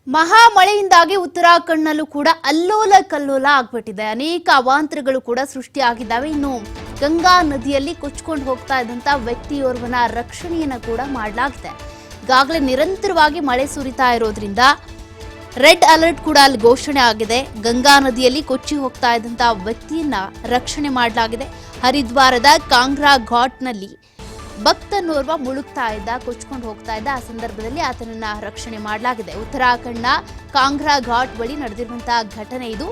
ಮಹಾಮಳೆಯಿಂದಾಗಿ ಉತ್ತರಾಖಂಡ್ನಲ್ಲೂ ಕೂಡ ಅಲ್ಲೋಲ ಕಲ್ಲೋಲ ಆಗ್ಬಿಟ್ಟಿದೆ. ಅನೇಕ ಅವಾಂತರಗಳು ಕೂಡ ಸೃಷ್ಟಿಯಾಗಿದ್ದಾವೆ. ಇನ್ನು ಗಂಗಾ ನದಿಯಲ್ಲಿ ಕೊಚ್ಚಿಕೊಂಡು ಹೋಗ್ತಾ ಇದ್ದಂತ ವ್ಯಕ್ತಿಯೋರ್ವನ ರಕ್ಷಣೆಯನ್ನ ಕೂಡ ಮಾಡಲಾಗಿದೆ. ಈಗಾಗಲೇ ನಿರಂತರವಾಗಿ ಮಳೆ ಸುರಿತಾ ಇರೋದ್ರಿಂದ ರೆಡ್ ಅಲರ್ಟ್ ಕೂಡ ಅಲ್ಲಿ ಘೋಷಣೆ ಆಗಿದೆ. ಗಂಗಾ ನದಿಯಲ್ಲಿ ಕೊಚ್ಚಿ ಹೋಗ್ತಾ ಇದ್ದಂತ ವ್ಯಕ್ತಿಯನ್ನ ರಕ್ಷಣೆ ಮಾಡಲಾಗಿದೆ. ಹರಿದ್ವಾರದ ಕಾಂಗ್ರಾ ಘಾಟ್ನಲ್ಲಿ ಭಕ್ತನೋರ್ವ ಮುಳುಗ್ತಾ ಇದ್ದ, ಕೊಚ್ಕೊಂಡು ಹೋಗ್ತಾ ಇದ್ದ. ಆ ಸಂದರ್ಭದಲ್ಲಿ ಆತನನ್ನ ರಕ್ಷಣೆ ಮಾಡಲಾಗಿದೆ. ಉತ್ತರಾಖಂಡ್ನ ಕಾಂಗ್ರಾ ಘಾಟ್ ಬಳಿ ನಡೆದಿರುವಂತಹ ಘಟನೆ ಇದು.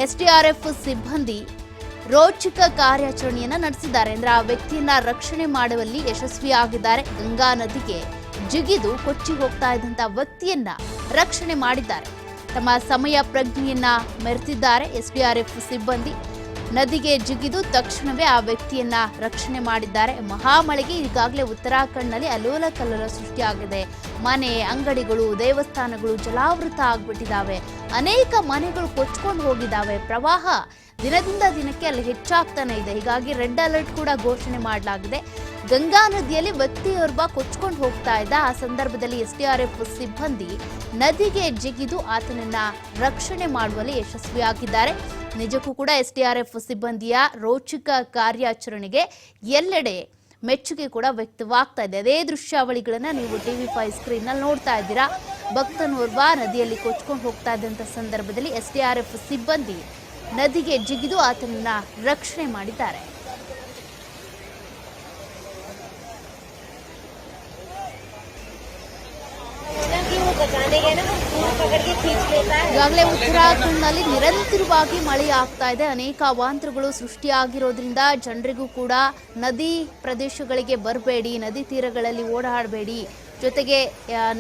ಎಸ್ಡಿಆರ್ಎಫ್ ಸಿಬ್ಬಂದಿ ರೋಚಕ ಕಾರ್ಯಾಚರಣೆಯನ್ನ ನಡೆಸಿದ್ದಾರೆ. ಅಂದ್ರೆ ಆ ವ್ಯಕ್ತಿಯನ್ನ ರಕ್ಷಣೆ ಮಾಡುವಲ್ಲಿ ಯಶಸ್ವಿಯಾಗಿದ್ದಾರೆ. ಗಂಗಾ ನದಿಗೆ ಜಿಗಿದು ಕೊಚ್ಚಿ ಹೋಗ್ತಾ ಇದ್ದಂತ ವ್ಯಕ್ತಿಯನ್ನ ರಕ್ಷಣೆ ಮಾಡಿದ್ದಾರೆ. ತಮ್ಮ ಸಮಯ ಪ್ರಜ್ಞೆಯನ್ನ ಮೆರೆತಿದ್ದಾರೆ ಎಸ್ಡಿಆರ್ಎಫ್ ಸಿಬ್ಬಂದಿ. ನದಿಗೆ ಜಿಗಿದು ತಕ್ಷಣವೇ ಆ ವ್ಯಕ್ತಿಯನ್ನ ರಕ್ಷಣೆ ಮಾಡಿದ್ದಾರೆ. ಮಹಾಮಳೆಗೆ ಈಗಾಗಲೇ ಉತ್ತರಾಖಂಡ್ನಲ್ಲಿ ಅಲ್ಲೋಲ ಕಲ್ಲೋಲ ಸೃಷ್ಟಿಯಾಗಿದೆ. ಮನೆ, ಅಂಗಡಿಗಳು, ದೇವಸ್ಥಾನಗಳು ಜಲಾವೃತ ಆಗ್ಬಿಟ್ಟಿದ್ದಾವೆ. ಅನೇಕ ಮನೆಗಳು ಕೊಚ್ಕೊಂಡು ಹೋಗಿದ್ದಾವೆ. ಪ್ರವಾಹ ದಿನದಿಂದ ದಿನಕ್ಕೆ ಅಲ್ಲಿ ಹೆಚ್ಚಾಗ್ತಾನೆ ಇದೆ. ಹೀಗಾಗಿ ರೆಡ್ ಅಲರ್ಟ್ ಕೂಡ ಘೋಷಣೆ ಮಾಡಲಾಗಿದೆ. ಗಂಗಾ ನದಿಯಲ್ಲಿ ವ್ಯಕ್ತಿಯೋರ್ವ ಕೊಚ್ಕೊಂಡು ಹೋಗ್ತಾ ಇದ್ದ. ಆ ಸಂದರ್ಭದಲ್ಲಿ ಎಸ್ಡಿಆರ್ಎಫ್ ಸಿಬ್ಬಂದಿ ನದಿಗೆ ಜಿಗಿದು ಆತನನ್ನ ರಕ್ಷಣೆ ಮಾಡುವಲ್ಲಿ ಯಶಸ್ವಿಯಾಗಿದ್ದಾರೆ. ನಿಜಕ್ಕೂ ಕೂಡ ಎಸ್ಡಿಆರ್ಎಫ್ ಸಿಬ್ಬಂದಿಯ ರೋಚಕ ಕಾರ್ಯಾಚರಣೆಗೆ ಎಲ್ಲೆಡೆ ಮೆಚ್ಚುಗೆ ಕೂಡ ವ್ಯಕ್ತವಾಗ್ತಾ ಇದೆ. ಅದೇ ದೃಶ್ಯಾವಳಿಗಳನ್ನ ನೀವು TV5 ಸ್ಕ್ರೀನ್ ನಲ್ಲಿ ನೋಡ್ತಾ ಇದ್ದೀರಾ. ಭಕ್ತನೋರ್ವ ನದಿಯಲ್ಲಿ ಕೊಚ್ಕೊಂಡು ಹೋಗ್ತಾ ಇದ್ದಂತ ಸಂದರ್ಭದಲ್ಲಿ ಎಸ್ಡಿಆರ್ಎಫ್ ಸಿಬ್ಬಂದಿ ನದಿಗೆ ಜಿಗಿದು ಆತನನ್ನ ರಕ್ಷಣೆ ಮಾಡಿದ್ದಾರೆ. ಈಗಾಗಲೇ ಉತ್ತರಾಖಂಡ್ನಲ್ಲಿ ನಿರಂತರವಾಗಿ ಮಳೆ ಆಗ್ತಾ ಇದೆ. ಅನೇಕ ಅವಾಂತರಗಳು ಸೃಷ್ಟಿಯಾಗಿರೋದ್ರಿಂದ ಜನರಿಗೂ ಕೂಡ ನದಿ ಪ್ರದೇಶಗಳಿಗೆ ಬರಬೇಡಿ, ನದಿ ತೀರಗಳಲ್ಲಿ ಓಡಾಡಬೇಡಿ, ಜೊತೆಗೆ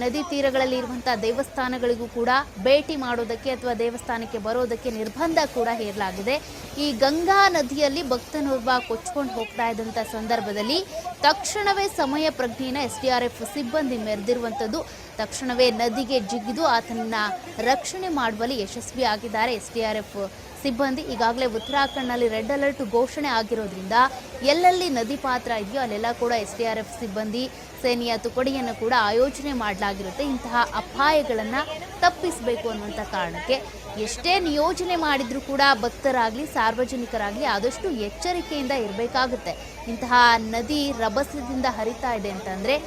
ನದಿ ತೀರಗಳಲ್ಲಿ ಇರುವಂತಹ ದೇವಸ್ಥಾನಗಳಿಗೂ ಕೂಡ ಭೇಟಿ ಮಾಡೋದಕ್ಕೆ ಅಥವಾ ದೇವಸ್ಥಾನಕ್ಕೆ ಬರೋದಕ್ಕೆ ನಿರ್ಬಂಧ ಕೂಡ ಹೇರಲಾಗಿದೆ. ಈ ಗಂಗಾ ನದಿಯಲ್ಲಿ ಭಕ್ತನೋರ್ವ ಕೊಚ್ಕೊಂಡು ಹೋಗ್ತಾ ಇದ್ದಂಥ ಸಂದರ್ಭದಲ್ಲಿ ತಕ್ಷಣವೇ ಸಮಯ ಪ್ರಜ್ಞೆಯನ್ನು ಎಸ್ಡಿಆರ್ಎಫ್ ಸಿಬ್ಬಂದಿ ಮೆರೆದಿರುವಂಥದ್ದು. ತಕ್ಷಣವೇ ನದಿಗೆ ಜಿಗಿದು ಆತನನ್ನ ರಕ್ಷಣೆ ಮಾಡುವಲ್ಲಿ ಯಶಸ್ವಿಯಾಗಿದ್ದಾರೆ ಎಸ್ಡಿಆರ್ಎಫ್ ಸಿಬ್ಬಂದಿ. ಈಗಾಗಲೇ ಉತ್ತರಾಖಂಡ್ನಲ್ಲಿ ರೆಡ್ ಅಲರ್ಟ್ ಘೋಷಣೆ ಆಗಿರೋದ್ರಿಂದ ಎಲ್ಲೆಲ್ಲಿ ನದಿ ಪಾತ್ರ ಇದೆಯೋ ಅಲ್ಲೆಲ್ಲ ಕೂಡ ಎಸ್ಡಿಆರ್ಎಫ್ ಸಿಬ್ಬಂದಿ ಸೇನೆಯ ತುಕಡಿಯನ್ನು ಕೂಡ ಆಯೋಜನೆ ಮಾಡಲಾಗಿರುತ್ತೆ. ಇಂತಹ ಅಪಾಯಗಳನ್ನು ತಪ್ಪಿಸಬೇಕು ಅನ್ನುವಂಥ ಕಾರಣಕ್ಕೆ ಎಷ್ಟೇ ನಿಯೋಜನೆ ಮಾಡಿದ್ರೂ ಕೂಡ ಭಕ್ತರಾಗಲಿ ಸಾರ್ವಜನಿಕರಾಗಲಿ ಆದಷ್ಟು ಎಚ್ಚರಿಕೆಯಿಂದ ಇರಬೇಕಾಗುತ್ತೆ. ಇಂತಹ ನದಿ ರಭಸದಿಂದ ಹರಿತಾ ಇದೆ ಅಂತಂದರೆ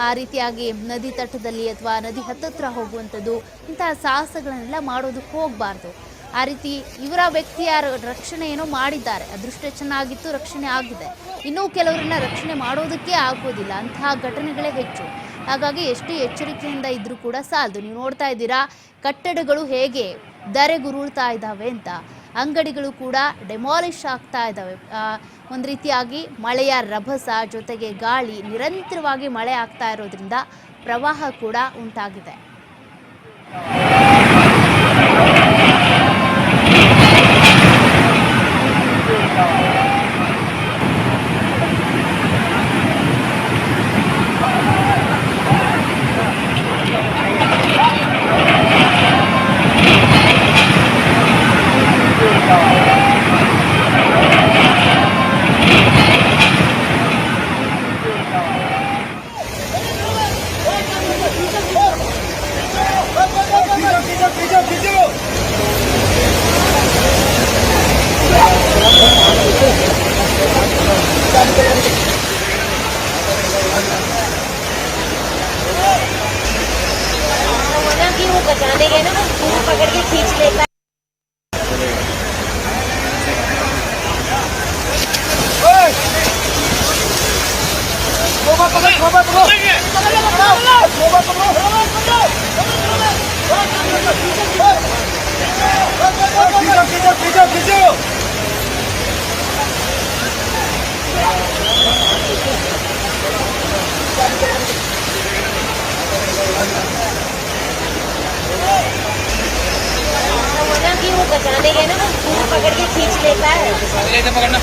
ಆ ರೀತಿಯಾಗಿ ನದಿ ತಟದಲ್ಲಿ ಅಥವಾ ನದಿ ಹತ್ತತ್ರ ಹೋಗುವಂಥದ್ದು, ಇಂತಹ ಸಾಹಸಗಳನ್ನೆಲ್ಲ ಮಾಡೋದಕ್ಕೆ ಹೋಗಬಾರ್ದು. ಆ ರೀತಿ ಇವರ ವ್ಯಕ್ತಿಯ ರಕ್ಷಣೆ ಏನೋ ಮಾಡಿದ್ದಾರೆ, ಅದೃಷ್ಟ ಚೆನ್ನಾಗಿತ್ತು, ರಕ್ಷಣೆ ಆಗಿದೆ. ಇನ್ನೂ ಕೆಲವರನ್ನ ರಕ್ಷಣೆ ಮಾಡೋದಕ್ಕೆ ಆಗೋದಿಲ್ಲ. ಅಂತಹ ಘಟನೆಗಳೇ ಹೆಚ್ಚು. ಹಾಗಾಗಿ ಎಷ್ಟು ಎಚ್ಚರಿಕೆಯಿಂದ ಇದ್ರೂ ಕೂಡ ಸಾಲದು. ನೀವು ನೋಡ್ತಾ ಇದ್ದೀರಾ ಕಟ್ಟಡಗಳು ಹೇಗೆ ಧರೆಗುರುಳ್ತಾ ಇದ್ದಾವೆ ಅಂತ. ಅಂಗಡಿಗಳು ಕೂಡ ಡೆಮಾಲಿಷ್ ಆಗ್ತಾ ಇದ್ದಾವೆ. ಒಂದು ರೀತಿಯಾಗಿ ಮಳೆಯ ರಭಸ ಜೊತೆಗೆ ಗಾಳಿ, ನಿರಂತರವಾಗಿ ಮಳೆ ಆಗ್ತಾ ಇರೋದ್ರಿಂದ ಪ್ರವಾಹ ಕೂಡ ಉಂಟಾಗಿದೆ. बचाने गए ना, वो पकड़ के खींच लेता है। वो बचाने गए ना, वो पकड़ के खींच लेता है। पकड़ना